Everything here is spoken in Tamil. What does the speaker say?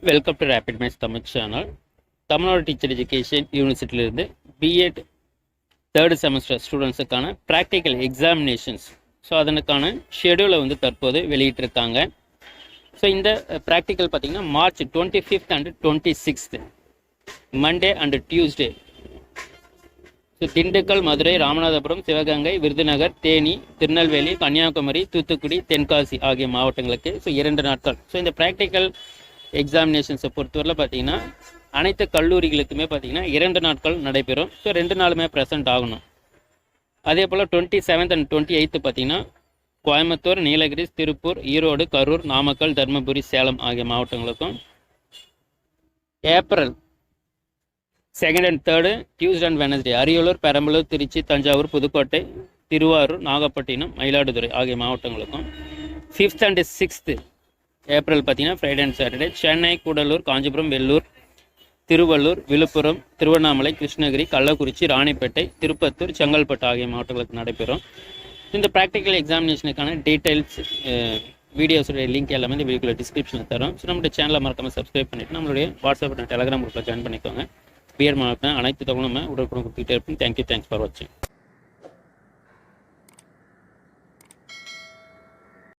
Welcome to rapid maths Tamil channel. Tamil Nadu teacher education யூனிவர்சிட்டியிலிருந்து பிஎட் தேர்ட் செமஸ்டர் ஸ்டூடெண்ட்ஸுக்கான ப்ராக்டிக்கல் எக்ஸாமினேஷன்ஸ் அதனுக்கான ஷெடியூலை தற்போது வெளியிட்டிருக்காங்க. இந்த ப்ராக்டிக்கல் பார்த்திங்கன்னா March 25th and 26th Monday and Tuesday. Dindigul, Madurai, Ramanathapuram, Sivaganga, Virudhunagar, Theni, Tirunelveli, Kanyakumari, Thoothukudi, Tenkasi ஆகிய மாவட்டங்களுக்கு 2 நாட்கள். இந்த ப்ராக்டிக்கல் எக்ஸாமினேஷன்ஸை பொறுத்தவரையில் பார்த்தீங்கன்னா அனைத்து கல்லூரிகளுக்குமே பார்த்தீங்கன்னா 2 நாட்கள் நடைபெறும். 2 நாளுமே ப்ரெசென்ட் ஆகணும். அதே போல் 27th அண்ட் 28th பார்த்தீங்கன்னா கோயம்புத்தூர், நீலகிரி, திருப்பூர், ஈரோடு, கரூர், நாமக்கல், தருமபுரி, சேலம் ஆகிய மாவட்டங்களுக்கும், April 2nd and 3rd Tuesday and Wednesday Ariyalur, Perambalur, Trichy, Thanjavur, Pudukkottai, Thiruvarur, Nagapattinam, Mayiladuthurai ஆகிய மாவட்டங்களுக்கும், 5th and 6th ஏப்ரல் பார்த்தீங்கன்னா Friday and Saturday Chennai, Cuddalore, Kanchipuram, Vellore, Tiruvallur, Villupuram, Tiruvannamalai, Krishnagiri, Kallakurichi, Ranipet, Tirupattur, Chengalpattu ஆகிய மாவட்டங்களுக்கு நடைபெறும். இந்த ப்ராக்டிக்கல் எக்ஸாமினேஷனுக்கான டீட்டெயில்ஸ் வீடியோஸோடைய லிங்க் எல்லாமே இந்த வீடியோவில் டிஸ்கிரிப்ஷனில் தரும். நம்மளுடைய சேனலை மறக்காமல் சப்ஸ்கிரைப் பண்ணிவிட்டு நம்மளுடைய வாட்ஸ்அப் டெலகிராம் குரூப்பில் ஜாயின் பண்ணிக்கோங்க. பிஎட் மாவட்டம் அனைத்து தகவலும் உடனுக்குடன் கொடுத்துக்கிட்டே இருப்போம். தேங்க்யூ, தேங்க்ஸ் ஃபார் வாட்சிங்.